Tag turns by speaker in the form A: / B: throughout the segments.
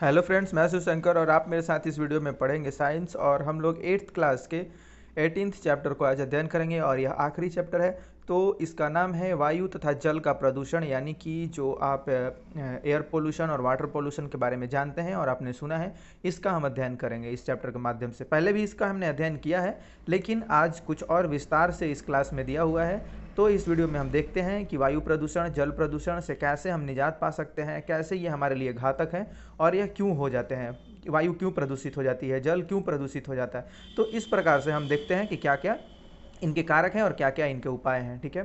A: Hello friends, मैं शिवशंकर और आप मेरे साथ इस वीडियो में पढ़ेंगे साइंस। और हम लोग 8th क्लास के 18th चैप्टर को आज अध्ययन करेंगे और यह आखिरी चैप्टर है। तो इसका नाम है वायु तथा जल का प्रदूषण, यानी कि जो आप एयर पोल्यूशन और वाटर पोल्यूशन के बारे में जानते हैं और आपने सुना है, इसका हम अध्ययन करेंगे इस चैप्टर के माध्यम से। पहले भी इसका हमने अध्ययन किया है, लेकिन आज कुछ और विस्तार से इस क्लास में दिया हुआ है। तो इस वीडियो में हम देखते हैं कि वायु प्रदूषण, जल प्रदूषण से कैसे हम निजात पा सकते हैं, कैसे ये हमारे लिए घातक है और यह क्यों हो जाते हैं। वायु क्यों प्रदूषित हो जाती है, जल क्यों प्रदूषित हो जाता है। तो इस प्रकार से हम देखते हैं कि क्या क्या इनके कारक हैं और क्या क्या इनके उपाय हैं। ठीक है,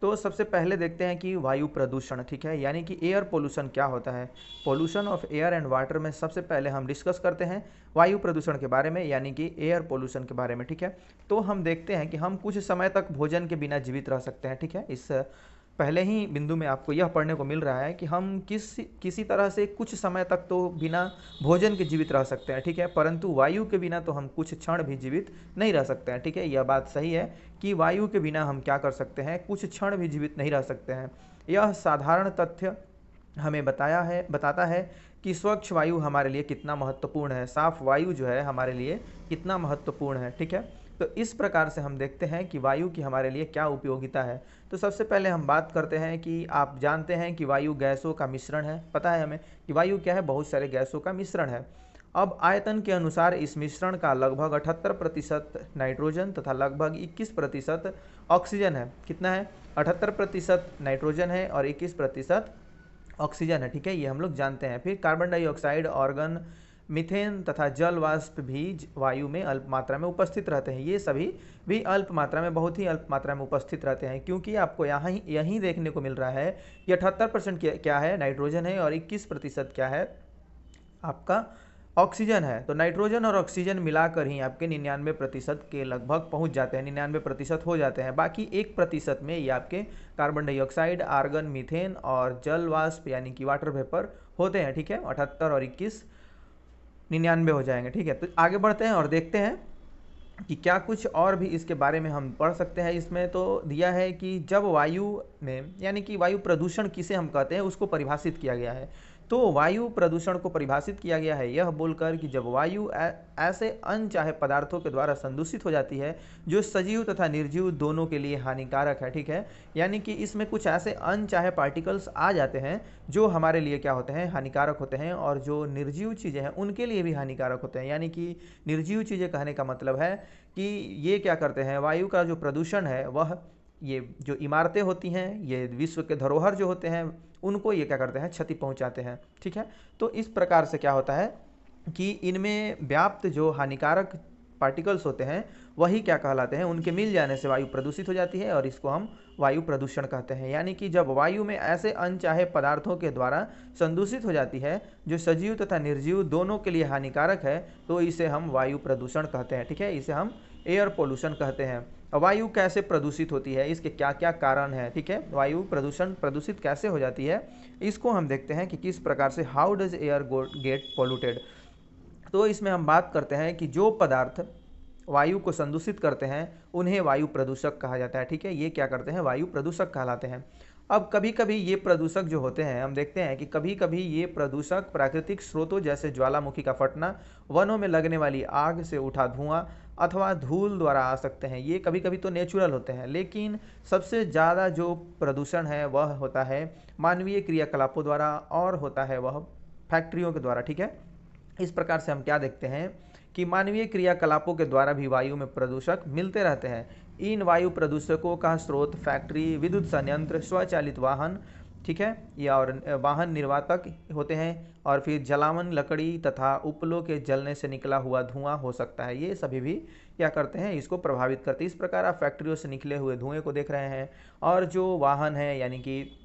A: तो सबसे पहले देखते हैं कि वायु प्रदूषण, ठीक है, यानी कि एयर पोल्यूशन क्या होता है। Pollution of air and water में सबसे पहले हम डिस्कस करते हैं वायु प्रदूषण के बारे में, यानी कि एयर पोल्यूशन के बारे में। ठीक है, तो हम देखते हैं कि हम कुछ समय तक भोजन के बिना जीवित रह सकते हैं। ठीक है, इस पहले ही बिंदु में आपको यह पढ़ने को मिल रहा है कि हम किसी तरह से कुछ समय तक तो बिना भोजन के जीवित रह सकते हैं। ठीक है, परंतु वायु के बिना तो हम कुछ क्षण भी जीवित नहीं रह सकते हैं। ठीक है, यह बात सही है कि वायु के बिना हम क्या कर सकते हैं, कुछ क्षण भी जीवित नहीं रह सकते हैं। यह साधारण तथ्य हमें बताता है कि स्वच्छ वायु हमारे लिए कितना महत्वपूर्ण है, साफ वायु जो है हमारे लिए कितना महत्वपूर्ण है। ठीक है, तो इस प्रकार से हम देखते हैं कि वायु की हमारे लिए क्या उपयोगिता है। तो सबसे पहले हम बात करते हैं कि आप जानते हैं कि वायु गैसों का मिश्रण है। पता है हमें कि वायु क्या है, बहुत सारे गैसों का मिश्रण है। अब आयतन के अनुसार इस मिश्रण का लगभग 78% नाइट्रोजन तथा लगभग 21% ऑक्सीजन है। कितना है, 78% नाइट्रोजन है और 21% ऑक्सीजन है। ठीक है, ये हम लोग जानते हैं। फिर कार्बन डाइऑक्साइड, ऑर्गन, मीथेन तथा जल वाष्प भी वायु में अल्प मात्रा में उपस्थित रहते हैं। ये सभी भी अल्प मात्रा में, बहुत ही अल्प मात्रा में उपस्थित रहते हैं, क्योंकि आपको यहाँ यही देखने को मिल रहा है कि 78% क्या है, नाइट्रोजन है, और 21% क्या है, आपका ऑक्सीजन है। तो नाइट्रोजन और ऑक्सीजन मिलाकर ही आपके 99% के लगभग पहुंच जाते हैं, 99% हो जाते हैं। बाकी 1% में ये आपके कार्बन डाइऑक्साइड, आर्गन, मीथेन और जल वाष्प यानी कि वाटर वेपर होते हैं। ठीक है, 78 और 21 99 हो जाएंगे। ठीक है, तो आगे बढ़ते हैं और देखते हैं कि क्या कुछ और भी इसके बारे में हम पढ़ सकते हैं। इसमें तो दिया है कि जब वायु में, यानी कि वायु प्रदूषण किसे हम कहते हैं, उसको परिभाषित किया गया है। तो वायु प्रदूषण को परिभाषित किया गया है यह बोलकर कि जब वायु ऐसे अनचाहे पदार्थों के द्वारा संदूषित हो जाती है जो सजीव तथा निर्जीव दोनों के लिए हानिकारक है। ठीक है, यानी कि इसमें कुछ ऐसे अनचाहे पार्टिकल्स आ जाते हैं जो हमारे लिए क्या होते हैं, हानिकारक होते हैं, और जो निर्जीव चीज़ें हैं उनके लिए भी हानिकारक होते हैं। यानी कि निर्जीव चीज़ें कहने का मतलब है कि ये क्या करते हैं, वायु का जो प्रदूषण है वह, ये जो इमारतें होती हैं, ये विश्व के धरोहर जो होते हैं, उनको ये क्या करते हैं, क्षति पहुंचाते हैं। ठीक है, तो इस प्रकार से क्या होता है कि इनमें व्याप्त जो हानिकारक पार्टिकल्स होते हैं वही क्या कहलाते हैं, उनके मिल जाने से वायु प्रदूषित हो जाती है और इसको हम वायु प्रदूषण कहते हैं। यानी कि जब वायु में ऐसे अनचाहे पदार्थों के द्वारा संदूषित हो जाती है जो सजीव तथा निर्जीव दोनों के लिए हानिकारक है, तो इसे हम वायु प्रदूषण कहते हैं। ठीक है, इसे हम एयर पोल्यूशन कहते हैं। वायु कैसे प्रदूषित होती है, इसके क्या क्या कारण हैं। ठीक है, वायु प्रदूषित कैसे हो जाती है, इसको हम देखते हैं कि किस प्रकार से, how does air get polluted. तो इसमें हम बात करते हैं कि जो पदार्थ वायु को संदूषित करते हैं उन्हें वायु प्रदूषक कहा जाता है। ठीक है, ये क्या करते हैं, वायु प्रदूषक कहलाते हैं। अब कभी कभी ये प्रदूषक जो होते हैं, हम देखते हैं कि कभी कभी ये प्रदूषक प्राकृतिक स्रोतों जैसे ज्वालामुखी का फटना, वनों में लगने वाली आग से उठा धुआं अथवा धूल द्वारा आ सकते हैं। ये कभी कभी तो नेचुरल होते हैं, लेकिन सबसे ज़्यादा जो प्रदूषण है वह होता है मानवीय क्रियाकलापों द्वारा और होता है वह फैक्ट्रियों के द्वारा। ठीक है, इस प्रकार से हम क्या देखते हैं कि मानवीय क्रियाकलापों के द्वारा भी वायु में प्रदूषक मिलते रहते हैं। इन वायु प्रदूषकों का स्रोत फैक्ट्री, विद्युत संयंत्र, स्वचालित वाहन, ठीक है, या और वाहन निर्वातक होते हैं, और फिर जलावन, लकड़ी तथा उपलों के जलने से निकला हुआ धुआं हो सकता है। ये सभी भी क्या करते हैं, इसको प्रभावित करते हैं। इस प्रकार आप फैक्ट्रियों से निकले हुए धुएं को देख रहे हैं, और जो वाहन है यानी कि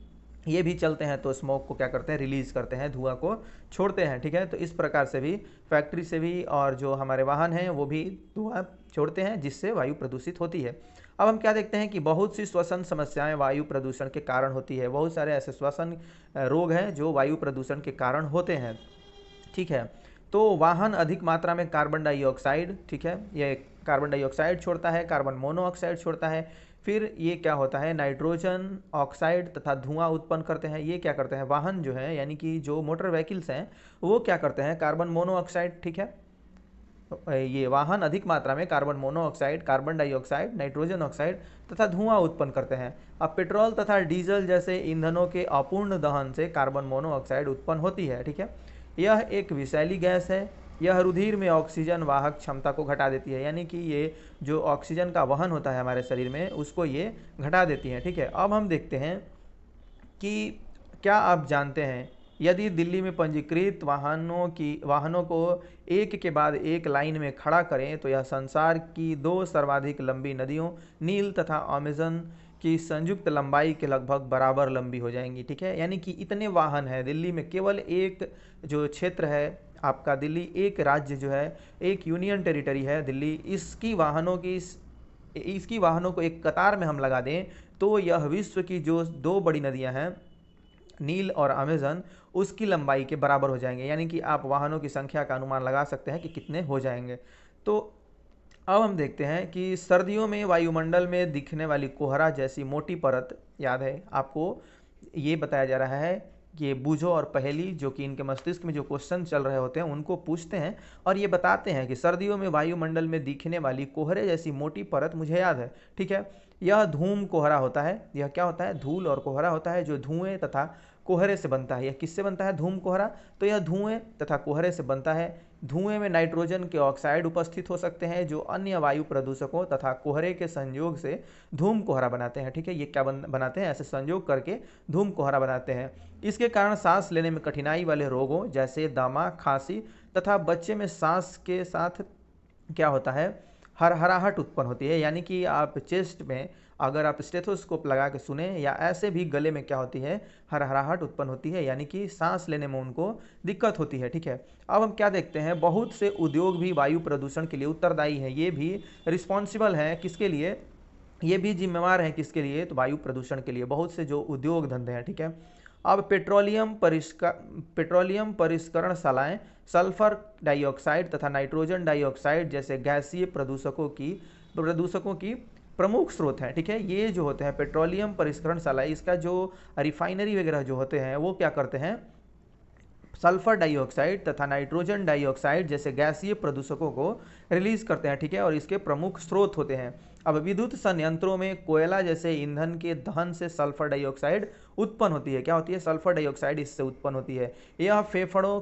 A: ये भी चलते हैं तो स्मोक को क्या करते हैं, रिलीज करते हैं, धुआं को छोड़ते हैं। ठीक है, तो इस प्रकार से भी फैक्ट्री से भी और जो हमारे वाहन हैं वो भी धुआं छोड़ते हैं, जिससे वायु प्रदूषित होती है। अब हम क्या देखते हैं कि बहुत सी श्वसन समस्याएं वायु प्रदूषण के कारण होती है। बहुत सारे ऐसे श्वसन रोग हैं जो वायु प्रदूषण के कारण होते हैं। ठीक है, तो वाहन अधिक मात्रा में कार्बन डाइऑक्साइड, ठीक है, ये कार्बन डाइऑक्साइड छोड़ता है, कार्बन मोनोऑक्साइड छोड़ता है, फिर ये क्या होता है, नाइट्रोजन ऑक्साइड तथा धुआं उत्पन्न करते हैं। ये क्या करते हैं, वाहन जो है यानी कि जो मोटर व्हीकल्स हैं वो क्या करते हैं, कार्बन मोनोऑक्साइड, ठीक है, ये वाहन अधिक मात्रा में carbon monoxide, carbon dioxide, nitrogen oxide तथा धुआं उत्पन्न करते हैं। अब पेट्रोल तथा डीजल जैसे ईंधनों के अपूर्ण दहन से कार्बन मोनोऑक्साइड उत्पन्न होती है, ठीक है। यह एक विषैली गैस है। यह रुधिर में ऑक्सीजन वाहक क्षमता को घटा देती है, यानी कि ये जो ऑक्सीजन का वहन होता है हमारे शरीर में उसको ये घटा देती है, ठीक है। अब हम देखते हैं कि क्या आप जानते हैं, यदि दिल्ली में पंजीकृत वाहनों को एक के बाद एक लाइन में खड़ा करें तो यह संसार की दो सर्वाधिक लंबी नदियों नील तथा अमेजन की संयुक्त लंबाई के लगभग बराबर लंबी हो जाएंगी, ठीक है। यानी कि इतने वाहन हैं दिल्ली में, केवल एक जो क्षेत्र है आपका दिल्ली, एक राज्य जो है, एक यूनियन टेरिटरी है दिल्ली, इसकी वाहनों को एक कतार में हम लगा दें तो यह विश्व की जो दो बड़ी नदियां हैं नील और अमेजन, उसकी लंबाई के बराबर हो जाएंगे। यानी कि आप वाहनों की संख्या का अनुमान लगा सकते हैं कि कितने हो जाएंगे। तो अब हम देखते हैं कि सर्दियों में वायुमंडल में दिखने वाली कोहरा जैसी मोटी परत, याद है आपको, ये बताया जा रहा है कि ये बूझो और पहेली जो कि इनके मस्तिष्क में जो क्वेश्चन चल रहे होते हैं उनको पूछते हैं और ये बताते हैं कि सर्दियों में वायुमंडल में दिखने वाली कोहरे जैसी मोटी परत, मुझे याद है, ठीक है, यह धूम कोहरा होता है। यह क्या होता है, धूल और कोहरा होता है जो धुएं तथा कोहरे से बनता है। यह किससे बनता है, धूम कोहरा, तो यह धुएं तथा कोहरे से बनता है। धुएं में नाइट्रोजन के ऑक्साइड उपस्थित हो सकते हैं जो अन्य वायु प्रदूषकों तथा कोहरे के संयोग से धूम कोहरा बनाते हैं, ठीक है। ये क्या बनाते हैं, ऐसे संयोग करके धूम कोहरा बनाते हैं। इसके कारण सांस लेने में कठिनाई वाले रोगों जैसे दमा, खांसी तथा बच्चे में सांस के साथ क्या होता है, हरहराहट उत्पन्न होती है। यानी कि आप चेस्ट में अगर आप स्टेथोस्कोप लगा के सुने या ऐसे भी गले में क्या होती है, हरहराहट उत्पन्न होती है, यानी कि सांस लेने में उनको दिक्कत होती है, ठीक है। अब हम क्या देखते हैं, बहुत से उद्योग भी वायु प्रदूषण के लिए उत्तरदायी हैं। ये भी रिस्पॉन्सिबल हैं, किसके लिए, ये भी जिम्मेवार हैं किसके लिए, तो वायु प्रदूषण के लिए, बहुत से जो उद्योग धंधे हैं, ठीक है। अब पेट्रोलियम परिष्करणशालाएं सल्फर डाइऑक्साइड तथा नाइट्रोजन डाइऑक्साइड जैसे गैसीय प्रदूषकों की प्रमुख स्रोत हैं, ठीक है। ये जो होते हैं पेट्रोलियम परिष्करणशाला, इसका जो रिफाइनरी वगैरह जो होते हैं वो क्या करते हैं, सल्फर डाइऑक्साइड तथा नाइट्रोजन डाइऑक्साइड जैसे गैसीय प्रदूषकों को रिलीज करते हैं, ठीक है, और इसके प्रमुख स्रोत होते हैं। अब विद्युत संयंत्रों में कोयला जैसे ईंधन के दहन से सल्फर डाइऑक्साइड उत्पन्न होती है। क्या होती है, सल्फर डाइऑक्साइड इससे उत्पन्न होती है। यह फेफड़ों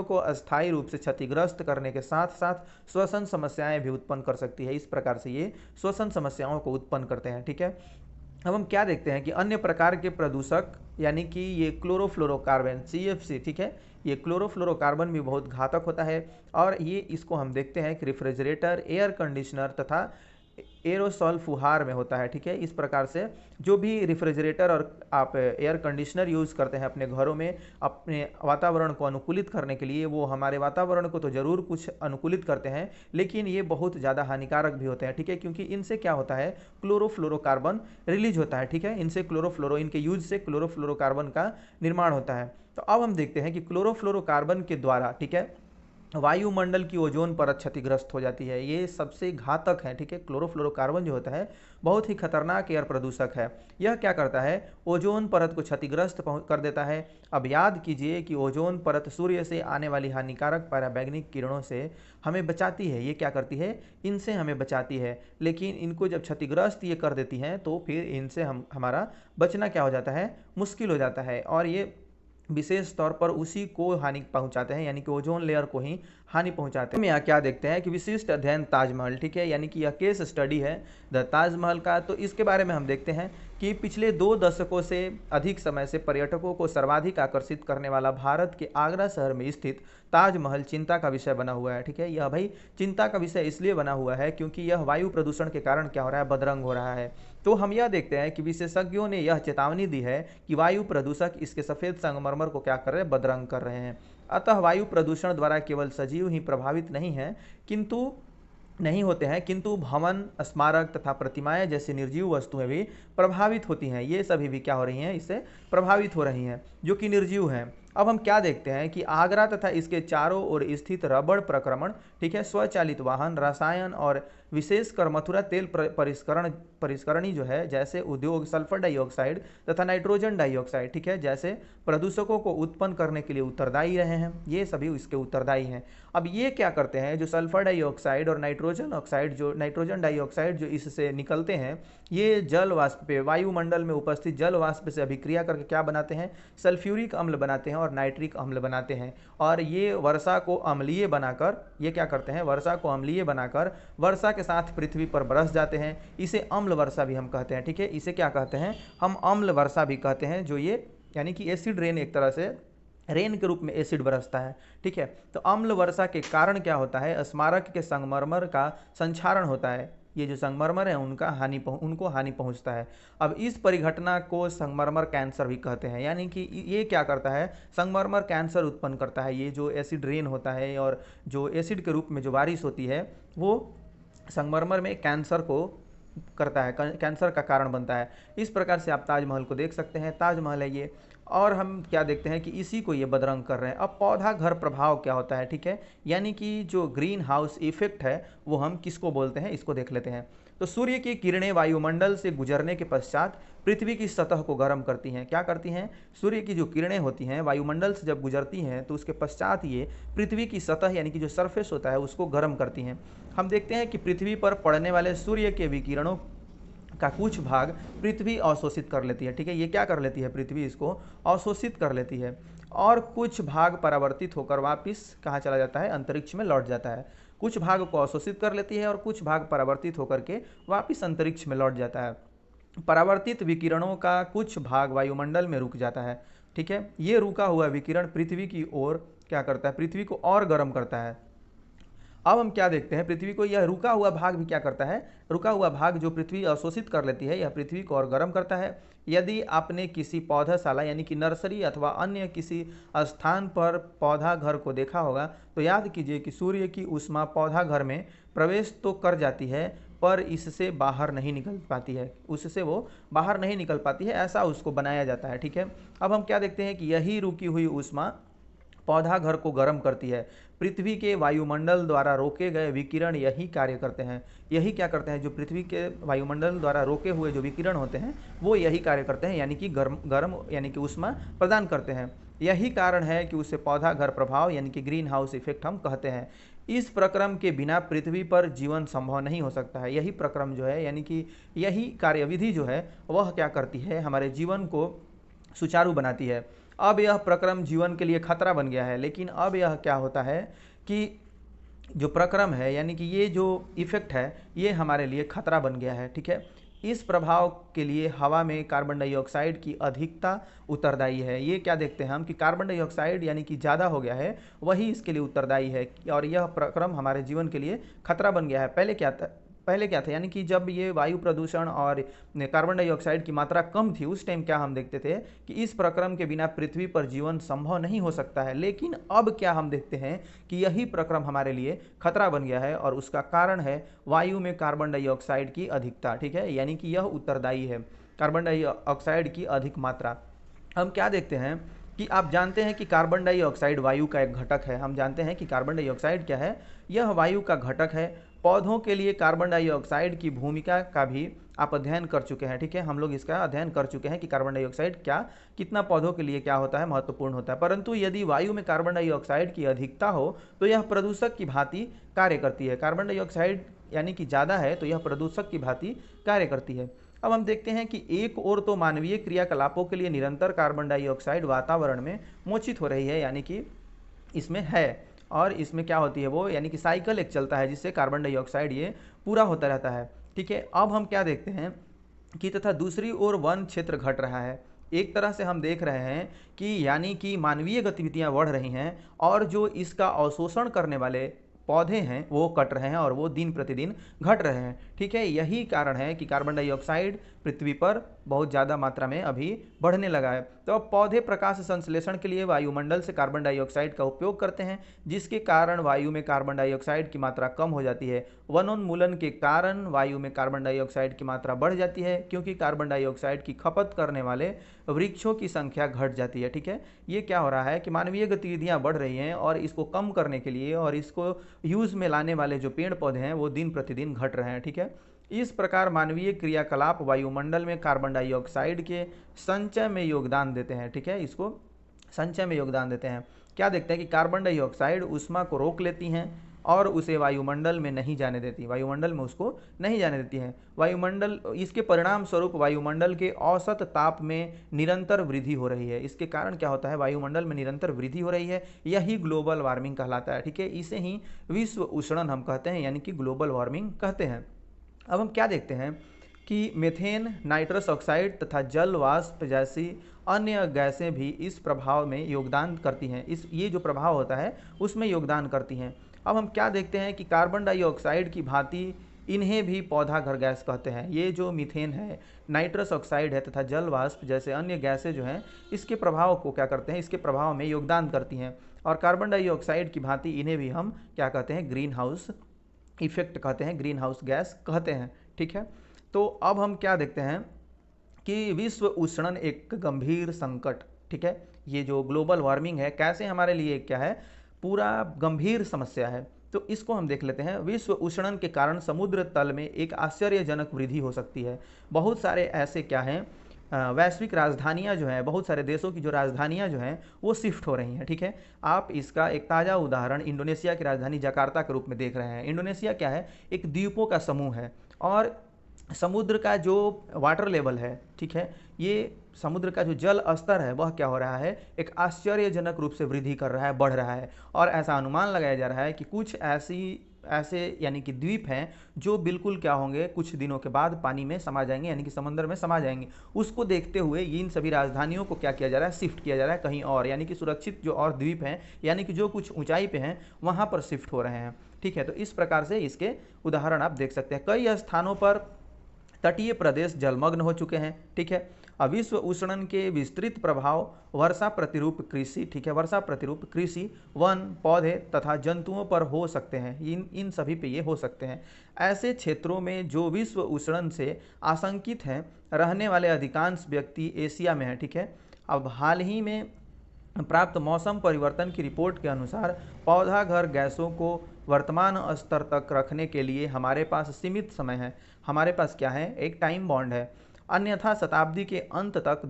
A: को अस्थायी रूप से क्षतिग्रस्त करने के साथ साथ श्वसन समस्याएं भी उत्पन्न कर सकती है। इस प्रकार से ये श्वसन समस्याओं को उत्पन्न करते हैं, ठीक है। अब हम क्या देखते हैं कि अन्य प्रकार के प्रदूषक, यानी कि ये क्लोरोफ्लोरोकार्बन CFC, ठीक है, ये क्लोरोफ्लोरोकार्बन भी बहुत घातक होता है। और ये इसको हम देखते हैं कि रेफ्रिजरेटर, एयर कंडीशनर तथा एरोसॉल फुहार में होता है, ठीक है। इस प्रकार से जो भी रेफ्रिजरेटर और आप एयर कंडीशनर यूज़ करते हैं अपने घरों में अपने वातावरण को अनुकूलित करने के लिए, वो हमारे वातावरण को तो ज़रूर कुछ अनुकूलित करते हैं लेकिन ये बहुत ज़्यादा हानिकारक भी होते हैं, ठीक है, क्योंकि इनसे क्या होता है, क्लोरोफ्लोरोकार्बन रिलीज होता है, ठीक है। इनसे इनके यूज से क्लोरोफ्लोरोकार्बन का निर्माण होता है। तो अब हम देखते हैं कि क्लोरोफ्लोरोकार्बन के द्वारा, ठीक है, वायुमंडल की ओजोन परत क्षतिग्रस्त हो जाती है। ये सबसे घातक है, ठीक है। क्लोरोफ्लोरोकार्बन जो होता है बहुत ही खतरनाक एयर प्रदूषक है। यह क्या करता है, ओजोन परत को क्षतिग्रस्त कर देता है। अब याद कीजिए कि ओजोन परत सूर्य से आने वाली हानिकारक पराबैंगनी किरणों से हमें बचाती है। ये क्या करती है, इनसे हमें बचाती है, लेकिन इनको जब क्षतिग्रस्त ये कर देती हैं तो फिर इनसे हमारा बचना क्या हो जाता है, मुश्किल हो जाता है। और ये विशेष तौर पर उसी को हानि पहुंचाते हैं, यानी कि ओजोन लेयर को ही हानि पहुंचाते हैं। हम यहाँ क्या देखते हैं कि विशिष्ट अध्ययन ताजमहल, ठीक है, यानी कि यह केस स्टडी है द ताजमहल का। तो इसके बारे में हम देखते हैं कि पिछले 2 दशकों से अधिक समय से पर्यटकों को सर्वाधिक आकर्षित करने वाला भारत के आगरा शहर में स्थित ताजमहल चिंता का विषय बना हुआ है, ठीक है। यह भाई चिंता का विषय इसलिए बना हुआ है क्योंकि यह वायु प्रदूषण के कारण क्या हो रहा है, बदरंग हो रहा है। तो हम यह देखते हैं कि विशेषज्ञों ने यह चेतावनी दी है कि वायु प्रदूषक इसके सफ़ेद संगमरमर को क्या कर रहे हैं, बदरंग कर रहे हैं। अतः वायु प्रदूषण द्वारा केवल सजीव ही प्रभावित नहीं होते हैं, किंतु भवन, स्मारक तथा प्रतिमाएं जैसी निर्जीव वस्तुएं भी प्रभावित होती हैं। ये सभी भी क्या हो रही हैं, इससे प्रभावित हो रही हैं, जो कि निर्जीव हैं। अब हम क्या देखते हैं कि आगरा तथा इसके चारों ओर स्थित रबड़ प्रक्रमण, ठीक है, स्वचालित वाहन, रसायन और विशेषकर मथुरा तेल परिष्करणी जो है जैसे उद्योग सल्फर डाइऑक्साइड तथा नाइट्रोजन डाइऑक्साइड, ठीक है, जैसे प्रदूषकों को उत्पन्न करने के लिए उत्तरदायी रहे हैं। ये सभी इसके उत्तरदायी हैं। अब ये क्या करते हैं, जो सल्फर डाइऑक्साइड और नाइट्रोजन डाइऑक्साइड जो इससे निकलते हैं, ये जल वाष्प पे वायुमंडल में उपस्थित जल वाष्प से अभिक्रिया करके क्या बनाते हैं, सल्फ्यूरिक अम्ल बनाते हैं और नाइट्रिक अम्ल बनाते हैं। और ये वर्षा को अम्लीय बनाकर, ये क्या करते हैं, वर्षा को अम्लीय बनाकर वर्षा के साथ पृथ्वी पर बरस जाते हैं। इसे अम्ल वर्षा भी हम कहते हैं, ठीक है। इसे क्या कहते हैं, हम अम्ल वर्षा भी कहते हैं, जो ये यानी कि एसिड रेन, एक तरह से रेन के रूप में एसिड बरसता है, ठीक है। तो अम्ल वर्षा के कारण क्या होता है, स्मारक के संगमरमर का संक्षारण होता है। ये जो संगमरमर है उनको हानि पहुंचता है। अब इस परिघटना को संगमरमर कैंसर भी कहते हैं। यानी कि ये क्या करता है, संगमरमर कैंसर उत्पन्न करता है। ये जो एसिड रेन होता है और जो एसिड के रूप में जो बारिश होती है, वो संगमरमर में कैंसर को करता है, कैंसर का कारण बनता है। इस प्रकार से आप ताजमहल को देख सकते हैं, ताजमहल है ये। और हम क्या देखते हैं कि इसी को ये बदरंग कर रहे हैं। अब पौधा घर प्रभाव क्या होता है, ठीक है, यानी कि जो ग्रीन हाउस इफेक्ट है वो हम किसको बोलते हैं, इसको देख लेते हैं। तो सूर्य की किरणें वायुमंडल से गुजरने के पश्चात पृथ्वी की सतह को गर्म करती हैं। क्या करती हैं, सूर्य की जो किरणें होती हैं वायुमंडल से जब गुजरती हैं तो उसके पश्चात ये पृथ्वी की सतह यानी कि जो सरफेस होता है उसको गर्म करती हैं। हम देखते हैं कि पृथ्वी पर पड़ने वाले सूर्य के विकिरणों का कुछ भाग पृथ्वी अवशोषित कर लेती है, ठीक है। ये क्या कर लेती है, पृथ्वी इसको अवशोषित कर लेती है और कुछ भाग परावर्तित होकर वापस कहाँ चला जाता है, अंतरिक्ष में लौट जाता है। कुछ भाग को अवशोषित कर लेती है और कुछ भाग परावर्तित होकर के वापस अंतरिक्ष में लौट जाता है। परावर्तित विकिरणों का कुछ भाग वायुमंडल में रुक जाता है, ठीक है। ये रुका हुआ विकिरण पृथ्वी की ओर क्या करता है, पृथ्वी को और गर्म करता है। अब हम क्या देखते हैं, पृथ्वी को यह रुका हुआ भाग भी क्या करता है, रुका हुआ भाग जो पृथ्वी अवशोषित कर लेती है, यह पृथ्वी को और गर्म करता है। यदि आपने किसी पौधाशाला यानी कि नर्सरी अथवा अन्य किसी स्थान पर पौधा घर को देखा होगा तो याद कीजिए कि सूर्य की ऊष्मा पौधा घर में प्रवेश तो कर जाती है पर इससे बाहर नहीं निकल पाती है, उससे वो बाहर नहीं निकल पाती है, ऐसा उसको बनाया जाता है, ठीक है। अब हम क्या देखते हैं कि यही रुकी हुई ऊष्मा पौधा घर को गर्म करती है। पृथ्वी के वायुमंडल द्वारा रोके गए विकिरण यही कार्य करते हैं। यही क्या करते हैं, जो पृथ्वी के वायुमंडल द्वारा रोके हुए जो विकिरण होते हैं वो यही कार्य करते हैं, यानी कि गर्म यानी कि ऊष्मा प्रदान करते हैं। यही कारण है कि उसे पौधा घर प्रभाव यानी कि ग्रीन हाउस इफेक्ट हम कहते हैं। इस प्रक्रम के बिना पृथ्वी पर जीवन संभव नहीं हो सकता है। यही प्रक्रम जो है यानी कि यही कार्यविधि जो है वह क्या करती है, हमारे जीवन को सुचारू बनाती है। अब यह प्रक्रम जीवन के लिए खतरा बन गया है, लेकिन अब यह क्या होता है कि जो प्रक्रम है यानी कि ये जो इफेक्ट है ये हमारे लिए खतरा बन गया है, ठीक है। इस प्रभाव के लिए हवा में कार्बन डाइऑक्साइड की अधिकता उत्तरदायी है। ये क्या देखते हैं हम कि कार्बन डाइऑक्साइड यानी कि ज़्यादा हो गया है, वही इसके लिए उत्तरदायी है और यह प्रक्रम हमारे जीवन के लिए खतरा बन गया है। पहले क्या था, यानी कि जब ये वायु प्रदूषण और कार्बन डाइऑक्साइड की मात्रा कम थी उस टाइम क्या हम देखते थे कि इस प्रक्रम के बिना पृथ्वी पर जीवन संभव नहीं हो सकता है। लेकिन अब क्या हम देखते हैं कि यही प्रक्रम हमारे लिए खतरा बन गया है और उसका कारण है वायु में कार्बन डाइऑक्साइड की अधिकता, ठीक है, यानी कि यह उत्तरदायी है, कार्बन डाइऑक्साइड की अधिक मात्रा। हम क्या देखते हैं कि आप जानते हैं कि कार्बन डाइऑक्साइड वायु का एक घटक है। हम जानते हैं कि कार्बन डाइऑक्साइड क्या है, यह वायु का घटक है। पौधों के लिए कार्बन डाइऑक्साइड की भूमिका का भी आप अध्ययन कर चुके हैं, ठीक है। हम लोग इसका अध्ययन कर चुके हैं कि कार्बन डाइऑक्साइड कितना पौधों के लिए क्या होता है, महत्वपूर्ण होता है। परंतु यदि वायु में कार्बन डाइऑक्साइड की अधिकता हो तो यह प्रदूषक की भांति कार्य करती है। कार्बन डाइऑक्साइड यानी कि ज़्यादा है तो यह प्रदूषक की भांति कार्य करती है। अब हम देखते हैं कि एक ओर तो मानवीय क्रियाकलापों के लिए निरंतर कार्बन डाइऑक्साइड वातावरण में मोचित हो रही है, यानी कि इसमें है, और इसमें क्या होती है वो, यानी कि साइकिल एक चलता है जिससे कार्बन डाइऑक्साइड ये पूरा होता रहता है, ठीक है। अब हम क्या देखते हैं कि तथा दूसरी ओर वन क्षेत्र घट रहा है। एक तरह से हम देख रहे हैं कि यानी कि मानवीय गतिविधियां बढ़ रही हैं और जो इसका अवशोषण करने वाले पौधे हैं वो कट रहे हैं और वो दिन प्रतिदिन घट रहे हैं, ठीक है। यही कारण है कि कार्बन डाइऑक्साइड पृथ्वी पर बहुत ज़्यादा मात्रा में अभी बढ़ने लगा है। तो अब पौधे प्रकाश संश्लेषण के लिए वायुमंडल से कार्बन डाइऑक्साइड का उपयोग करते हैं, जिसके कारण वायु में कार्बन डाइऑक्साइड की मात्रा कम हो जाती है। वनोन्मूलन के कारण वायु में कार्बन डाइऑक्साइड की मात्रा बढ़ जाती है, क्योंकि कार्बन डाइऑक्साइड की खपत करने वाले वृक्षों की संख्या घट जाती है। ठीक है, ये क्या हो रहा है कि मानवीय गतिविधियां बढ़ रही हैं और इसको कम करने के लिए और इसको यूज में लाने वाले जो पेड़ पौधे हैं वो दिन प्रतिदिन घट रहे हैं। ठीक है, इस प्रकार मानवीय क्रियाकलाप वायुमंडल में कार्बन डाइऑक्साइड के संचय में योगदान देते हैं। ठीक है, इसको संचय में योगदान देते हैं। क्या देखते हैं कि कार्बन डाइऑक्साइड ऊष्मा को रोक लेती हैं और उसे वायुमंडल में नहीं जाने देती, वायुमंडल में उसको नहीं जाने देती हैं। वायुमंडल, इसके परिणाम स्वरूप वायुमंडल के औसत ताप में निरंतर वृद्धि हो रही है। इसके कारण क्या होता है, वायुमंडल में निरंतर वृद्धि हो रही है, यही ग्लोबल वार्मिंग कहलाता है। ठीक है, इसे ही विश्व उष्णन हम कहते हैं, यानी कि ग्लोबल वार्मिंग कहते हैं। अब हम क्या देखते हैं कि मीथेन, नाइट्रस ऑक्साइड तथा जल वाष्प जैसी अन्य गैसें भी इस प्रभाव में योगदान करती हैं। ये जो प्रभाव होता है उसमें योगदान करती हैं। अब हम क्या देखते हैं कि कार्बन डाइऑक्साइड की भांति इन्हें भी पौधा घर गैस कहते हैं। ये जो मीथेन है, नाइट्रस ऑक्साइड है तथा जल वाष्प जैसे अन्य गैसें जो हैं, इसके प्रभाव को क्या करते हैं, इसके प्रभाव में योगदान करती हैं। और कार्बन डाइऑक्साइड की भांति इन्हें भी हम क्या कहते हैं, ग्रीन हाउस इफेक्ट कहते हैं, ग्रीन हाउस गैस कहते हैं। ठीक है, तो अब हम क्या देखते हैं कि विश्व उष्णन एक गंभीर संकट, ठीक है, ये जो ग्लोबल वार्मिंग है कैसे हमारे लिए क्या है, पूरा गंभीर समस्या है। तो इसको हम देख लेते हैं। विश्व उष्णन के कारण समुद्र तल में एक आश्चर्यजनक वृद्धि हो सकती है। बहुत सारे ऐसे क्या हैं, वैश्विक राजधानियां जो हैं, बहुत सारे देशों की जो राजधानियां जो हैं वो शिफ्ट हो रही हैं। ठीक है, आप इसका एक ताज़ा उदाहरण इंडोनेशिया की राजधानी जकार्ता के रूप में देख रहे हैं। इंडोनेशिया क्या है, एक द्वीपों का समूह है और समुद्र का जो वाटर लेवल है, ठीक है, ये समुद्र का जो जल स्तर है वह क्या हो रहा है, एक आश्चर्यजनक रूप से वृद्धि कर रहा है, बढ़ रहा है। और ऐसा अनुमान लगाया जा रहा है कि कुछ ऐसे यानी कि द्वीप हैं जो बिल्कुल क्या होंगे, कुछ दिनों के बाद पानी में समा जाएंगे, यानी कि समंदर में समा जाएंगे। उसको देखते हुए इन सभी राजधानियों को क्या किया जा रहा है, शिफ्ट किया जा रहा है कहीं और, यानी कि सुरक्षित जो और द्वीप हैं, यानी कि जो कुछ ऊंचाई पे हैं वहाँ पर शिफ्ट हो रहे हैं। ठीक है, तो इस प्रकार से इसके उदाहरण आप देख सकते हैं। कई स्थानों पर तटीय प्रदेश जलमग्न हो चुके हैं। ठीक है, अब विश्व उष्णन के विस्तृत प्रभाव वर्षा प्रतिरूप कृषि, ठीक है, वर्षा प्रतिरूप कृषि, वन, पौधे तथा जंतुओं पर हो सकते हैं। इन सभी पे ये हो सकते हैं। ऐसे क्षेत्रों में जो विश्व उष्णन से आशंकित हैं, रहने वाले अधिकांश व्यक्ति एशिया में हैं। ठीक है, अब हाल ही में प्राप्त मौसम परिवर्तन की रिपोर्ट के अनुसार पौधा घर गैसों को वर्तमान स्तर तक रखने के लिए हमारे पास सीमित समय है। हमारे पास क्या है, एक टाइम बॉन्ड है, अन्यथा शताब्दी के अंत तक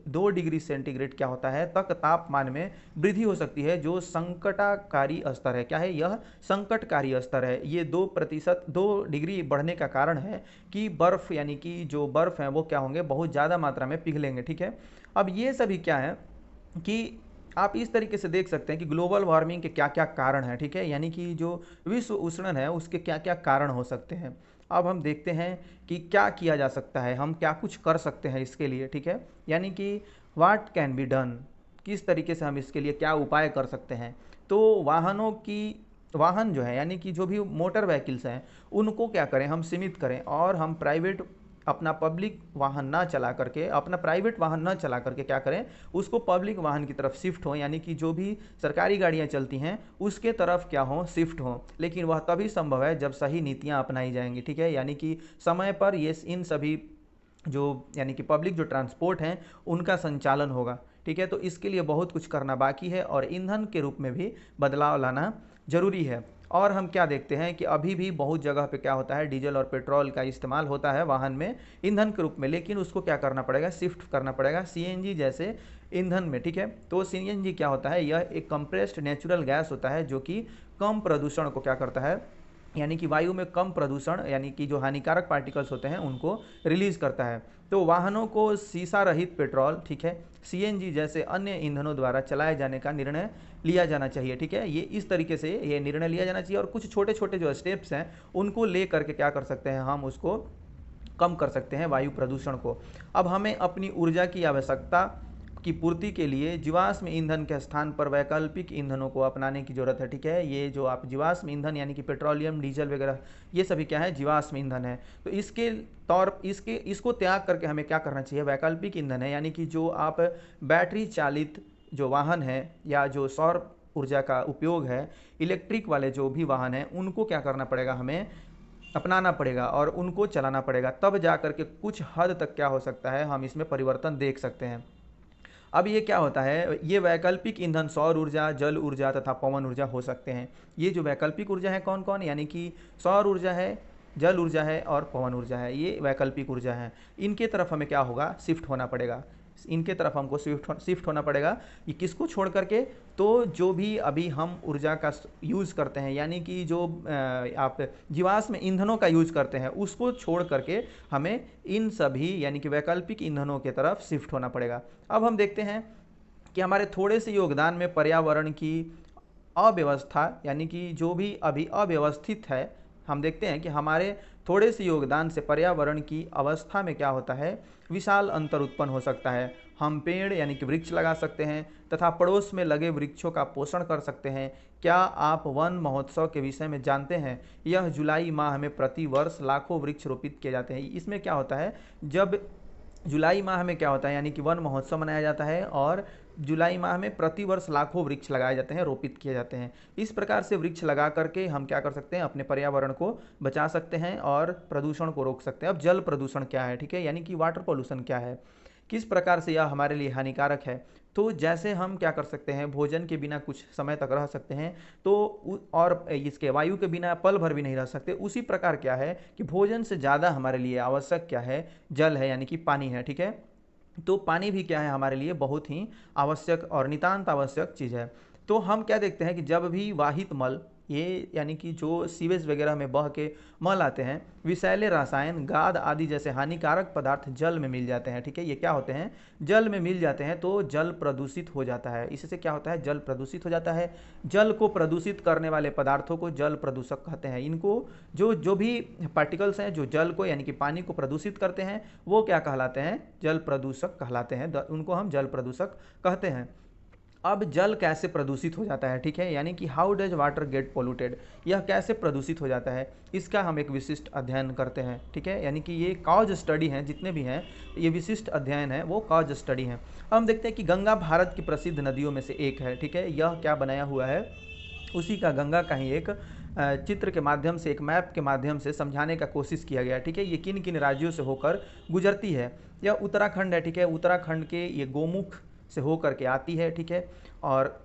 A: 2 डिग्री सेंटीग्रेड क्या होता है, तक तापमान में वृद्धि हो सकती है, जो संकटकारी स्तर है। क्या है, यह संकटकारी स्तर है। ये 2 डिग्री बढ़ने का कारण है कि बर्फ, यानी कि जो बर्फ है वो क्या होंगे, बहुत ज़्यादा मात्रा में पिघलेंगे। ठीक है, अब ये सभी क्या है कि आप इस तरीके से देख सकते हैं कि ग्लोबल वार्मिंग के क्या क्या कारण हैं। ठीक है, यानी कि जो विश्व उष्णन है उसके क्या क्या कारण हो सकते हैं। अब हम देखते हैं कि क्या किया जा सकता है, हम क्या कुछ कर सकते हैं इसके लिए। ठीक है, यानी कि व्हाट कैन बी डन, किस तरीके से हम इसके लिए क्या उपाय कर सकते हैं। तो वाहन जो है, यानी कि जो भी मोटर व्हीकल्स हैं उनको क्या करें, हम सीमित करें और हम अपना पब्लिक वाहन ना चला करके, अपना प्राइवेट वाहन ना चला करके क्या करें, उसको पब्लिक वाहन की तरफ शिफ्ट हो, यानी कि जो भी सरकारी गाड़ियां चलती हैं उसके तरफ क्या हो, शिफ्ट हो। लेकिन वह तभी संभव है जब सही नीतियां अपनाई जाएंगी। ठीक है, यानी कि समय पर ये इन सभी जो यानी कि पब्लिक जो ट्रांसपोर्ट हैं उनका संचालन होगा। ठीक है, तो इसके लिए बहुत कुछ करना बाकी है और ईंधन के रूप में भी बदलाव लाना जरूरी है। और हम क्या देखते हैं कि अभी भी बहुत जगह पे क्या होता है, डीजल और पेट्रोल का इस्तेमाल होता है वाहन में ईंधन के रूप में, लेकिन उसको क्या करना पड़ेगा, शिफ्ट करना पड़ेगा सीएनजी जैसे ईंधन में। ठीक है, तो सीएनजी क्या होता है, यह एक कंप्रेस्ड नेचुरल गैस होता है जो कि कम प्रदूषण को क्या करता है, यानी कि वायु में कम प्रदूषण, यानी कि जो हानिकारक पार्टिकल्स होते हैं उनको रिलीज करता है। तो वाहनों को शीशा रहित पेट्रोल, ठीक है, सीएनजी जैसे अन्य ईंधनों द्वारा चलाए जाने का निर्णय लिया जाना चाहिए। ठीक है, ये इस तरीके से ये निर्णय लिया जाना चाहिए और कुछ छोटे छोटे जो स्टेप्स हैं उनको ले करके क्या कर सकते हैं, हम उसको कम कर सकते हैं वायु प्रदूषण को। अब हमें अपनी ऊर्जा की आवश्यकता की पूर्ति के लिए जीवाश्म ईंधन के स्थान पर वैकल्पिक ईंधनों को अपनाने की जरूरत है। ठीक है, ये जो आप जीवाश्म ईंधन यानी कि पेट्रोलियम, डीजल वगैरह, ये सभी क्या है, जीवाश्म ईंधन है। तो इसको त्याग करके हमें क्या करना चाहिए, वैकल्पिक ईंधन है, यानी कि जो आप बैटरी चालित जो वाहन है या जो सौर ऊर्जा का उपयोग है, इलेक्ट्रिक वाले जो भी वाहन हैं, उनको क्या करना पड़ेगा, हमें अपनाना पड़ेगा और उनको चलाना पड़ेगा। तब जा कर के कुछ हद तक क्या हो सकता है, हम इसमें परिवर्तन देख सकते हैं। अब ये क्या होता है, ये वैकल्पिक ईंधन सौर ऊर्जा, जल ऊर्जा तथा पवन ऊर्जा हो सकते हैं। ये जो वैकल्पिक ऊर्जा है कौन कौन, यानी कि सौर ऊर्जा है, जल ऊर्जा है और पवन ऊर्जा है, ये वैकल्पिक ऊर्जा है। इनके तरफ हमें क्या होगा, शिफ्ट होना पड़ेगा। इनके तरफ हमको शिफ्ट होना पड़ेगा। ये किसको छोड़ करके, तो जो भी अभी हम ऊर्जा का यूज़ करते हैं, यानी कि जो आप जीवाश्म ईंधनों का यूज़ करते हैं, उसको छोड़ करके हमें इन सभी यानी कि वैकल्पिक ईंधनों के तरफ शिफ्ट होना पड़ेगा। अब हम देखते हैं कि हमारे थोड़े से योगदान में पर्यावरण की अव्यवस्था, यानी कि जो भी अभी अव्यवस्थित है, हम देखते हैं कि हमारे थोड़े से योगदान से पर्यावरण की अवस्था में क्या होता है, विशाल अंतर उत्पन्न हो सकता है। हम पेड़ यानी कि वृक्ष लगा सकते हैं तथा पड़ोस में लगे वृक्षों का पोषण कर सकते हैं। क्या आप वन महोत्सव के विषय में जानते हैं? यह जुलाई माह में प्रति वर्ष लाखों वृक्ष रोपित किए जाते हैं। इसमें क्या होता है, जब जुलाई माह में क्या होता है, यानी कि वन महोत्सव मनाया जाता है और जुलाई माह में प्रतिवर्ष लाखों वृक्ष लगाए जाते हैं, रोपित किए जाते हैं। इस प्रकार से वृक्ष लगा करके हम क्या कर सकते हैं, अपने पर्यावरण को बचा सकते हैं और प्रदूषण को रोक सकते हैं। अब जल प्रदूषण क्या है, ठीक है, यानी कि वाटर पॉल्यूशन क्या है, किस प्रकार से यह हमारे लिए हानिकारक है। तो जैसे हम क्या कर सकते हैं, भोजन के बिना कुछ समय तक रह सकते हैं, तो और इसके वायु के बिना पल भर भी नहीं रह सकते, उसी प्रकार क्या है कि भोजन से ज़्यादा हमारे लिए आवश्यक क्या है, जल है, यानी कि पानी है। ठीक है, तो पानी भी क्या है, हमारे लिए बहुत ही आवश्यक और नितांत आवश्यक चीज़ है। तो हम क्या देखते हैं कि जब भी वाहित मल, ये यानी कि जो सीवेज वगैरह में बह के मल आते हैं, विषैले रसायन, गाद आदि जैसे हानिकारक पदार्थ जल में मिल जाते हैं। ठीक है, ये क्या होते हैं, जल में मिल जाते हैं, तो जल प्रदूषित हो जाता है। इससे क्या होता है, जल प्रदूषित हो जाता है। जल को प्रदूषित करने वाले पदार्थों को जल प्रदूषक कहते हैं। इनको जो जो भी पार्टिकल्स हैं जो जल को यानी कि पानी को प्रदूषित करते हैं, वो क्या कहलाते हैं, जल प्रदूषक कहलाते हैं। उनको हम जल प्रदूषक कहते हैं। अब जल कैसे प्रदूषित हो जाता है, ठीक है, यानी कि how does water get polluted, यह कैसे प्रदूषित हो जाता है, इसका हम एक विशिष्ट अध्ययन करते हैं। ठीक है, यानी कि ये कॉज स्टडी हैं, जितने भी हैं ये विशिष्ट अध्ययन है, वो कॉज स्टडी हैं। हम देखते हैं कि गंगा भारत की प्रसिद्ध नदियों में से एक है। ठीक है, यह क्या बनाया हुआ है, उसी का गंगा का ही एक चित्र के माध्यम से, एक मैप के माध्यम से समझाने का कोशिश किया गया। ठीक है, ये किन किन राज्यों से होकर गुजरती है। यह उत्तराखंड है। ठीक है, उत्तराखंड के ये गोमुख से होकर के आती है। ठीक है, और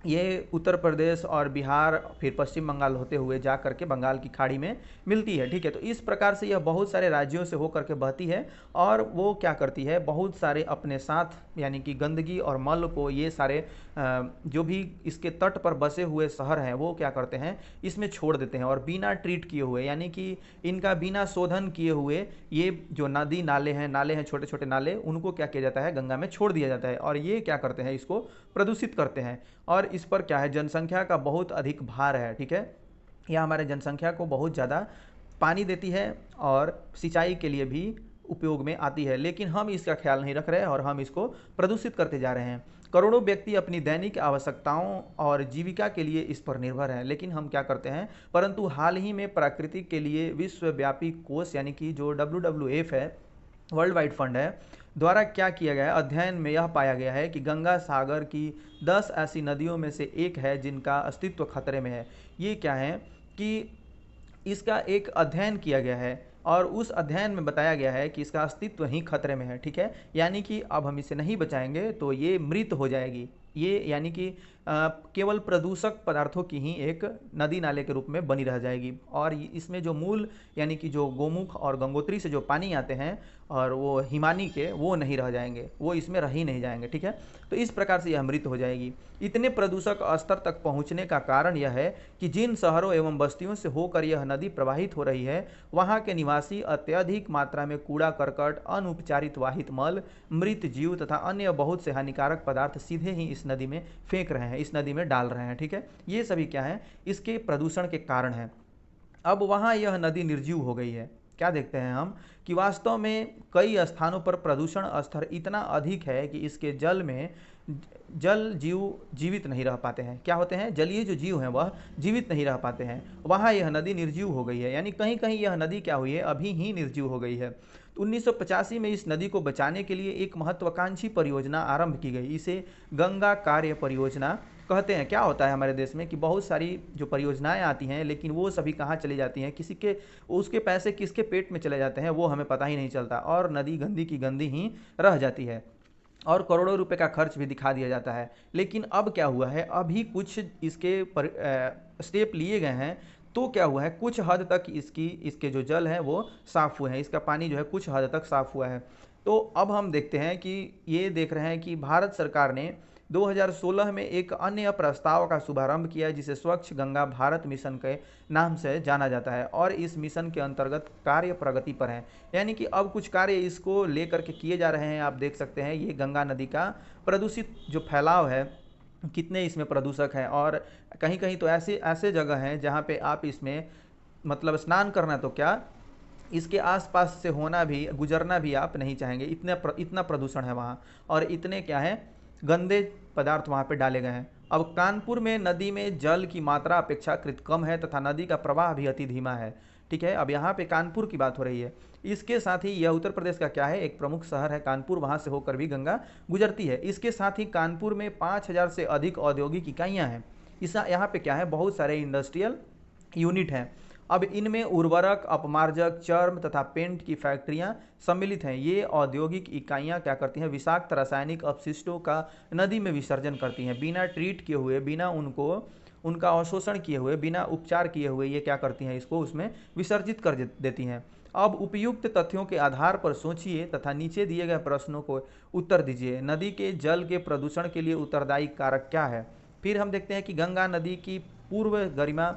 A: ये उत्तर प्रदेश और बिहार फिर पश्चिम बंगाल होते हुए जा करके बंगाल की खाड़ी में मिलती है। ठीक है, तो इस प्रकार से यह बहुत सारे राज्यों से होकर के बहती है और वो क्या करती है, बहुत सारे अपने साथ यानी कि गंदगी और मल को ये सारे जो भी इसके तट पर बसे हुए शहर हैं वो क्या करते हैं, इसमें छोड़ देते हैं और बिना ट्रीट किए हुए यानी कि इनका बिना शोधन किए हुए ये जो नदी नाले हैं छोटे छोटे नाले, उनको क्या किया जाता है, गंगा में छोड़ दिया जाता है और ये क्या करते हैं, इसको प्रदूषित करते हैं। और इस पर क्या है, जनसंख्या का बहुत अधिक भार है। ठीक है, यह हमारे जनसंख्या को बहुत ज़्यादा पानी देती है और सिंचाई के लिए भी उपयोग में आती है, लेकिन हम इसका ख्याल नहीं रख रहे और हम इसको प्रदूषित करते जा रहे हैं। करोड़ों व्यक्ति अपनी दैनिक आवश्यकताओं और जीविका के लिए इस पर निर्भर हैं, लेकिन हम क्या करते हैं, परंतु हाल ही में प्रकृति के लिए विश्वव्यापी कोष यानी कि जो WWF है, वर्ल्ड वाइड फंड है, द्वारा क्या किया गया है, अध्ययन में यह पाया गया है कि गंगा सागर की 10 ऐसी नदियों में से एक है जिनका अस्तित्व खतरे में है। ये क्या है कि इसका एक अध्ययन किया गया है और उस अध्ययन में बताया गया है कि इसका अस्तित्व ही खतरे में है। ठीक है, यानी कि अब हम इसे नहीं बचाएंगे तो ये मृत हो जाएगी। ये यानी कि केवल प्रदूषक पदार्थों की ही एक नदी नाले के रूप में बनी रह जाएगी और इसमें जो मूल यानी कि जो गोमुख और गंगोत्री से जो पानी आते हैं और वो हिमानी के, वो नहीं रह जाएंगे, वो इसमें रह ही नहीं जाएंगे। ठीक है, तो इस प्रकार से यह मृत हो जाएगी। इतने प्रदूषक स्तर तक पहुंचने का कारण यह है कि जिन शहरों एवं बस्तियों से होकर यह नदी प्रवाहित हो रही है, वहाँ के निवासी अत्यधिक मात्रा में कूड़ा करकट, अनुपचारित वाहित मल, मृत जीव तथा अन्य बहुत से हानिकारक पदार्थ सीधे ही इस नदी में फेंक रहे हैं, इस नदी में डाल रहे हैं। ठीक है, ये सभी क्या है, इसके प्रदूषण के कारण है। अब वहाँ यह नदी निर्जीव हो गई है। क्या देखते हैं हम कि वास्तव में कई स्थानों पर प्रदूषण स्तर इतना अधिक है कि इसके जल में जल जीव जीवित नहीं रह पाते हैं। क्या होते हैं? जलीय जो जीव हैं वह जीवित नहीं रह पाते हैं। वहाँ यह नदी निर्जीव हो गई है, यानी कहीं कहीं यह नदी क्या हुई है, अभी ही निर्जीव हो गई है। तो 1985 में इस नदी को बचाने के लिए एक महत्वाकांक्षी परियोजना आरंभ की गई। इसे गंगा कार्य परियोजना कहते हैं। क्या होता है हमारे देश में कि बहुत सारी जो परियोजनाएं आती हैं, लेकिन वो सभी कहाँ चली जाती हैं, किसी के उसके पैसे किसके पेट में चले जाते हैं वो हमें पता ही नहीं चलता, और नदी गंदी की गंदी ही रह जाती है और करोड़ों रुपए का खर्च भी दिखा दिया जाता है। लेकिन अब क्या हुआ है, अभी कुछ इसके स्टेप लिए गए हैं। तो क्या हुआ है, कुछ हद तक इसके जो जल हैं वो साफ़ हुए हैं, इसका पानी जो है कुछ हद तक साफ़ हुआ है। तो अब हम देखते हैं कि ये देख रहे हैं कि भारत सरकार ने 2016 में एक अन्य प्रस्ताव का शुभारंभ किया, जिसे स्वच्छ गंगा भारत मिशन के नाम से जाना जाता है, और इस मिशन के अंतर्गत कार्य प्रगति पर है। यानी कि अब कुछ कार्य इसको लेकर के किए जा रहे हैं। आप देख सकते हैं ये गंगा नदी का प्रदूषित जो फैलाव है, कितने इसमें प्रदूषक हैं, और कहीं कहीं तो ऐसे ऐसे जगह हैं जहाँ पे आप इसमें मतलब स्नान करना तो क्या, इसके आसपास से होना भी, गुजरना भी आप नहीं चाहेंगे, इतना प्रदूषण है वहाँ, और इतने क्या है गंदे पदार्थ वहाँ पे डाले गए हैं। अब कानपुर में नदी में जल की मात्रा अपेक्षाकृत कम है तथा नदी का प्रवाह भी अति धीमा है। ठीक है, अब यहाँ पे कानपुर की बात हो रही है। इसके साथ ही यह उत्तर प्रदेश का क्या है, एक प्रमुख शहर है कानपुर, वहाँ से होकर भी गंगा गुजरती है। इसके साथ ही कानपुर में 5,000 से अधिक औद्योगिक इकाइयाँ हैं। इस यहाँ पे क्या है, बहुत सारे इंडस्ट्रियल यूनिट हैं। अब इनमें उर्वरक, अपमार्जक, चर्म तथा पेंट की फैक्ट्रियां सम्मिलित हैं। ये औद्योगिक इकाइयां क्या करती हैं, विषाक्त रासायनिक अपशिष्टों का नदी में विसर्जन करती हैं, बिना ट्रीट किए हुए, बिना उनका अवशोषण किए हुए, बिना उपचार किए हुए ये क्या करती हैं, इसको उसमें विसर्जित कर देती हैं। अब उपयुक्त तथ्यों के आधार पर सोचिए तथा नीचे दिए गए प्रश्नों को उत्तर दीजिए। नदी के जल के प्रदूषण के लिए उत्तरदायी कारक क्या है? फिर हम देखते हैं कि गंगा नदी की पूर्व गरिमा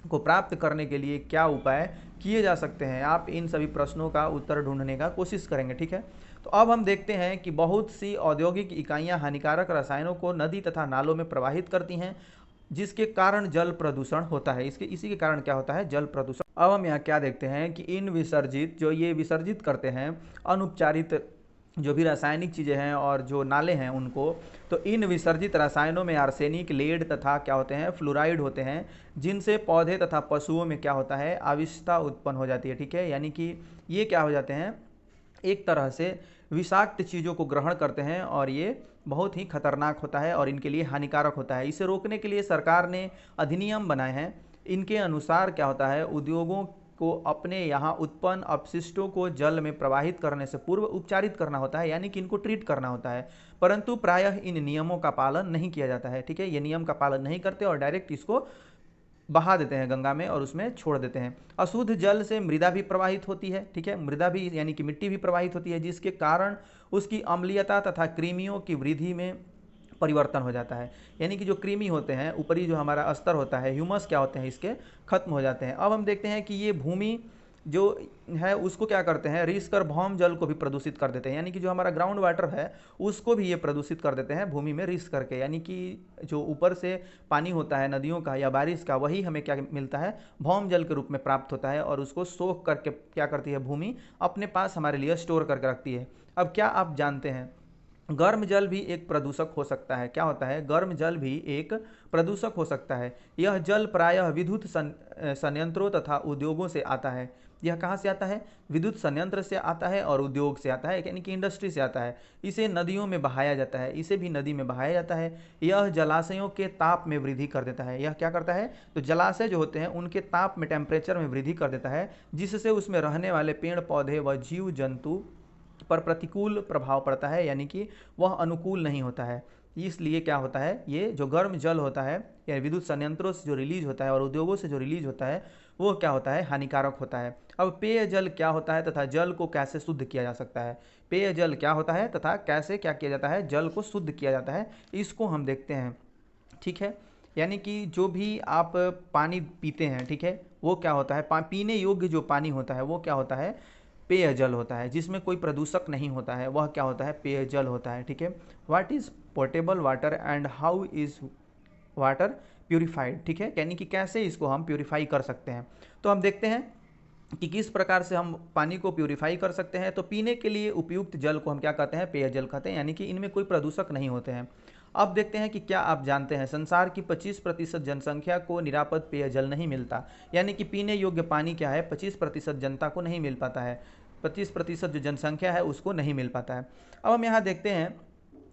A: को प्राप्त करने के लिए क्या उपाय किए जा सकते हैं। आप इन सभी प्रश्नों का उत्तर ढूंढने का कोशिश करेंगे। ठीक है, तो अब हम देखते हैं कि बहुत सी औद्योगिक इकाइयां हानिकारक रसायनों को नदी तथा नालों में प्रवाहित करती हैं, जिसके कारण जल प्रदूषण होता है। इसी के कारण क्या होता है, जल प्रदूषण। अब हम यहाँ क्या देखते हैं कि इन विसर्जित जो ये विसर्जित करते हैं अनुपचारित जो भी रासायनिक चीज़ें हैं और जो नाले हैं उनको, तो इन विसर्जित रसायनों में आर्सेनिक, लेड तथा क्या होते हैं, फ्लोराइड होते हैं, जिनसे पौधे तथा पशुओं में क्या होता है, अविषता उत्पन्न हो जाती है। ठीक है, यानी कि ये क्या हो जाते हैं, एक तरह से विषाक्त चीज़ों को ग्रहण करते हैं, और ये बहुत ही खतरनाक होता है और इनके लिए हानिकारक होता है। इसे रोकने के लिए सरकार ने अधिनियम बनाए हैं। इनके अनुसार क्या होता है, उद्योगों को अपने यहाँ उत्पन्न अपशिष्टों को जल में प्रवाहित करने से पूर्व उपचारित करना होता है, यानी कि इनको ट्रीट करना होता है। परंतु प्रायः इन नियमों का पालन नहीं किया जाता है। ठीक है, ये नियम का पालन नहीं करते और डायरेक्ट इसको बहा देते हैं गंगा में और उसमें छोड़ देते हैं। अशुद्ध जल से मृदा भी प्रवाहित होती है। ठीक है, मृदा भी यानी कि मिट्टी भी प्रवाहित होती है, जिसके कारण उसकी अम्लीयता तथा कृमियों की वृद्धि में परिवर्तन हो जाता है। यानी कि जो कृमि होते हैं, ऊपरी जो हमारा स्तर होता है, ह्यूमस क्या होते हैं, इसके खत्म हो जाते हैं। अब हम देखते हैं कि ये भूमि जो है उसको क्या करते हैं, रिस कर भौम जल को भी प्रदूषित कर देते हैं। यानी कि जो हमारा ग्राउंड वाटर है उसको भी ये प्रदूषित कर देते हैं भूमि में रिस करके। यानी कि जो ऊपर से पानी होता है नदियों का या बारिश का, वही हमें क्या मिलता है, भौम जल के रूप में प्राप्त होता है, और उसको सोख करके क्या करती है भूमि, अपने पास हमारे लिए स्टोर करके रखती है। अब क्या आप जानते हैं, गर्म जल भी एक प्रदूषक हो सकता है। क्या होता है, गर्म जल भी एक प्रदूषक हो सकता है। यह जल प्रायः विद्युत संयंत्रों तथा उद्योगों से आता है। यह कहाँ से आता है, विद्युत संयंत्र से आता है और उद्योग से आता है, यानी कि इंडस्ट्री से आता है। इसे नदियों में बहाया जाता है, इसे भी नदी में बहाया जाता है। यह जलाशयों के ताप में वृद्धि कर देता है। यह क्या करता है, तो जलाशय जो होते हैं उनके ताप में, टेम्परेचर में वृद्धि कर देता है, जिससे उसमें रहने वाले पेड़ पौधे व जीव जंतु पर प्रतिकूल प्रभाव पड़ता है, यानी कि वह अनुकूल नहीं होता है। इसलिए क्या होता है, ये जो गर्म जल होता है या विद्युत संयंत्रों से जो रिलीज होता है और उद्योगों से जो रिलीज होता है, वो क्या होता है, हानिकारक होता है। अब पेयजल क्या होता है तथा जल को कैसे शुद्ध किया जा सकता है। पेयजल क्या होता है तथा कैसे क्या किया जाता है, जल को शुद्ध किया जाता है, इसको हम देखते हैं। ठीक है, यानी कि जो भी आप पानी पीते हैं, ठीक है, वो क्या होता है, पीने योग्य जो पानी होता है वो क्या होता है, पेयजल होता है, जिसमें कोई प्रदूषक नहीं होता है, वह क्या होता है, पेयजल होता है। ठीक है, what is portable water and how is water purified. ठीक है, यानी कि कैसे इसको हम प्यूरिफाई कर सकते हैं। तो हम देखते हैं कि किस प्रकार से हम पानी को प्यूरिफाई कर सकते हैं। तो पीने के लिए उपयुक्त जल को हम क्या कहते हैं, पेयजल कहते हैं, यानी कि इनमें कोई प्रदूषक नहीं होते हैं। अब देखते हैं कि क्या आप जानते हैं संसार की 25% जनसंख्या को निरापद पेयजल नहीं मिलता, यानी कि पीने योग्य पानी क्या है 25% जनता को नहीं मिल पाता है, 25% जो जनसंख्या है उसको नहीं मिल पाता है। अब हम यहाँ देखते हैं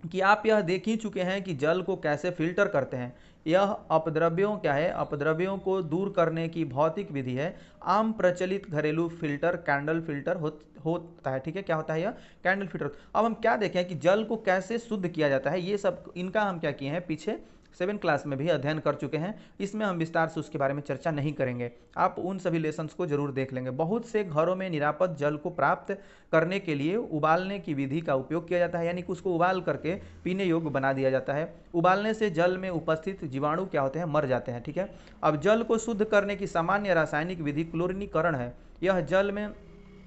A: कि आप यह देख ही चुके हैं कि जल को कैसे फिल्टर करते हैं। यह अपद्रव्यों क्या है, अपद्रव्यों को दूर करने की भौतिक विधि है। आम प्रचलित घरेलू फिल्टर कैंडल फिल्टर होता है, ठीक है, क्या होता है यह कैंडल फिल्टर। अब हम क्या देखें कि जल को कैसे शुद्ध किया जाता है, ये सब इनका हम क्या किए हैं पीछे 7 क्लास में भी अध्ययन कर चुके हैं। इसमें हम विस्तार से उसके बारे में चर्चा नहीं करेंगे, आप उन सभी लेसन्स को जरूर देख लेंगे। बहुत से घरों में निरापद जल को प्राप्त करने के लिए उबालने की विधि का उपयोग किया जाता है, यानी कि उसको उबाल करके पीने योग्य बना दिया जाता है। उबालने से जल में उपस्थित जीवाणु क्या होते हैं, मर जाते हैं, ठीक है। अब जल को शुद्ध करने की सामान्य रासायनिक विधि क्लोरीनीकरण है। यह जल में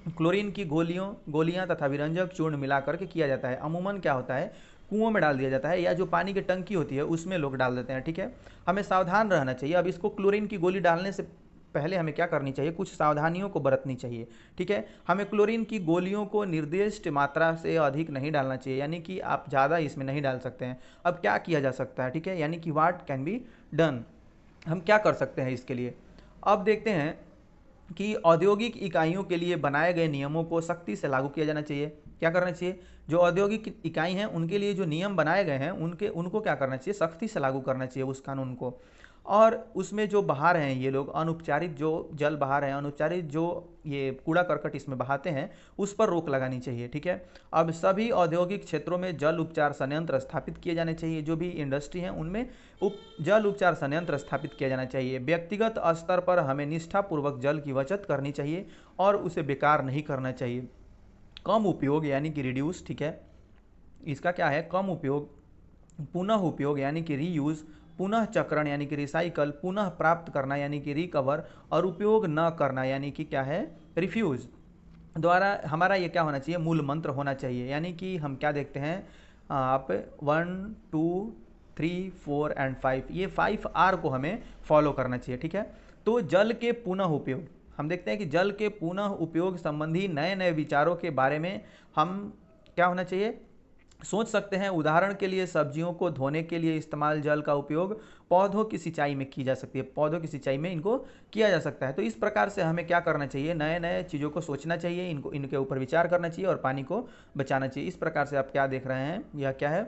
A: क्लोरीन की गोलियां तथा विरंजक चूर्ण मिलाकर के किया जाता है। अमूमन क्या होता है, कुओं में डाल दिया जाता है, या जो पानी की टंकी होती है उसमें लोग डाल देते हैं, ठीक है। हमें सावधान रहना चाहिए। अब इसको क्लोरीन की गोली डालने से पहले हमें क्या करनी चाहिए, कुछ सावधानियों को बरतनी चाहिए, ठीक है। हमें क्लोरीन की गोलियों को निर्दिष्ट मात्रा से अधिक नहीं डालना चाहिए, यानी कि आप ज़्यादा इसमें नहीं डाल सकते हैं। अब क्या किया जा सकता है, ठीक है, यानी कि व्हाट कैन बी डन, हम क्या कर सकते हैं इसके लिए। अब देखते हैं कि औद्योगिक इकाइयों के लिए बनाए गए नियमों को सख्ती से लागू किया जाना चाहिए। क्या करना चाहिए, जो औद्योगिक इकाई हैं उनके लिए जो नियम बनाए गए हैं उनको क्या करना चाहिए, सख्ती से लागू करना चाहिए उस कानून को। और उसमें जो बहा रहे हैं ये लोग, अनौपचारिक जो जल बहा रहे हैं, अनौपचारिक जो ये कूड़ा करकट इसमें बहाते हैं, उस पर रोक लगानी चाहिए, ठीक है। अब सभी औद्योगिक क्षेत्रों में जल उपचार संयंत्र स्थापित किए जाने चाहिए। जो भी इंडस्ट्री हैं उनमें जल उपचार संयंत्र स्थापित किया जाना चाहिए। व्यक्तिगत स्तर पर हमें निष्ठापूर्वक जल की बचत करनी चाहिए और उसे बेकार नहीं करना चाहिए। कम उपयोग यानी कि रिड्यूस, ठीक है, इसका क्या है, कम उपयोग, पुनः उपयोग यानी कि रीयूज, पुनः चक्रण यानी कि रिसाइकल, पुनः प्राप्त करना यानी कि रिकवर, और उपयोग न करना यानी कि क्या है, रिफ्यूज द्वारा हमारा ये क्या होना चाहिए, मूल मंत्र होना चाहिए। यानी कि हम क्या देखते हैं, आप 1 2 3 4 एंड 5, ये 5R को हमें फॉलो करना चाहिए, ठीक है। तो जल के पुनः उपयोग, हम देखते हैं कि जल के पुनः उपयोग संबंधी नए नए विचारों के बारे में हम क्या होना चाहिए, सोच सकते हैं। उदाहरण के लिए सब्जियों को धोने के लिए इस्तेमाल जल का उपयोग पौधों की सिंचाई में की जा सकती है, पौधों की सिंचाई में इनको किया जा सकता है। तो इस प्रकार से हमें क्या करना चाहिए, नए नए चीज़ों को सोचना चाहिए, इनको इनके ऊपर विचार करना चाहिए और पानी को बचाना चाहिए। इस प्रकार से आप क्या देख रहे हैं, यह क्या है,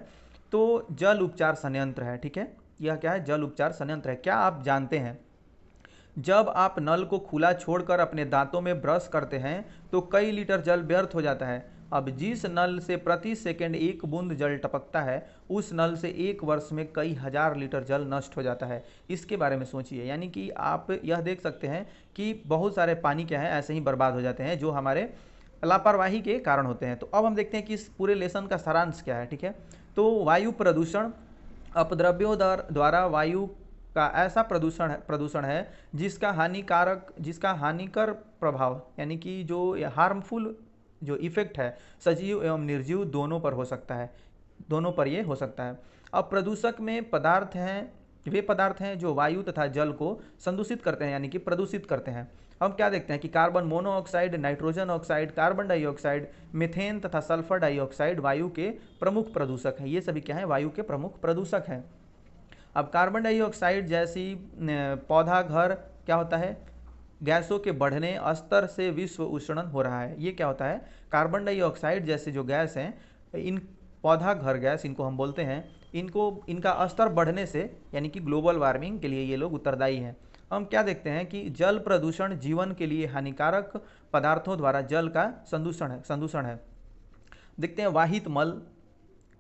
A: तो जल उपचार संयंत्र है, ठीक है। यह क्या है, जल उपचार संयंत्र है। क्या आप जानते हैं जब आप नल को खुला छोड़कर अपने दांतों में ब्रश करते हैं तो कई लीटर जल व्यर्थ हो जाता है। अब जिस नल से प्रति सेकंड 1 बूंद जल टपकता है, उस नल से 1 वर्ष में कई हजार लीटर जल नष्ट हो जाता है। इसके बारे में सोचिए, यानी कि आप यह देख सकते हैं कि बहुत सारे पानी क्या है ऐसे ही बर्बाद हो जाते हैं जो हमारे लापरवाही के कारण होते हैं। तो अब हम देखते हैं कि इस पूरे लेसन का सारांश क्या है, ठीक है। तो वायु प्रदूषण, अपद्रव्यों द्वारा वायु का ऐसा प्रदूषण है जिसका हानिकर प्रभाव यानी कि जो हार्मफुल जो इफेक्ट है सजीव एवं निर्जीव दोनों पर हो सकता है, दोनों पर ये हो सकता है। अब प्रदूषक में वे पदार्थ हैं जो वायु तथा जल को संदूषित करते हैं, यानी कि प्रदूषित करते हैं। हम क्या देखते हैं कि carbon monoxide, nitrogen oxide, carbon dioxide, methane तथा सल्फर डाइऑक्साइड वायु के प्रमुख प्रदूषक हैं। ये सभी क्या है, वायु के प्रमुख प्रदूषक हैं। अब कार्बन डाइऑक्साइड जैसी पौधा घर क्या होता है, गैसों के बढ़ने स्तर से विश्व उष्णन हो रहा है। ये क्या होता है, कार्बन डाइऑक्साइड जैसे जो गैस हैं, इन पौधा घर गैस इनको हम बोलते हैं, इनका स्तर बढ़ने से यानी कि ग्लोबल वार्मिंग के लिए ये लोग उत्तरदायी हैं। हम क्या देखते हैं कि जल प्रदूषण जीवन के लिए हानिकारक पदार्थों द्वारा जल का संदूषण है। देखते हैं वाहित मल,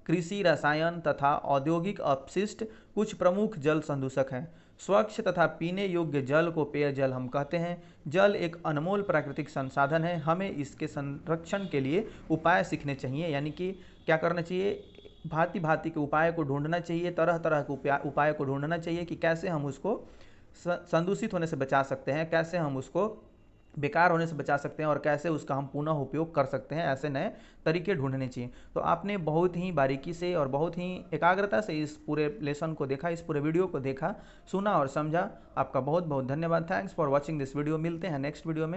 A: कृषि रसायन तथा औद्योगिक अपशिष्ट कुछ प्रमुख जल संदूषक हैं। स्वच्छ तथा पीने योग्य जल को पेयजल हम कहते हैं। जल एक अनमोल प्राकृतिक संसाधन है, हमें इसके संरक्षण के लिए उपाय सीखने चाहिए, यानी कि क्या करना चाहिए, भांति भांति के उपाय को ढूंढना चाहिए, तरह तरह के उपाय को ढूंढना चाहिए कि कैसे हम उसको संदूषित होने से बचा सकते हैं, कैसे हम उसको बेकार होने से बचा सकते हैं और कैसे उसका हम पुनः उपयोग कर सकते हैं। ऐसे नए तरीके ढूंढने चाहिए। तो आपने बहुत ही बारीकी से और बहुत ही एकाग्रता से इस पूरे लेसन को देखा, इस पूरे वीडियो को देखा, सुना और समझा। आपका बहुत बहुत धन्यवाद। Thanks for watching this video. मिलते हैं नेक्स्ट वीडियो में।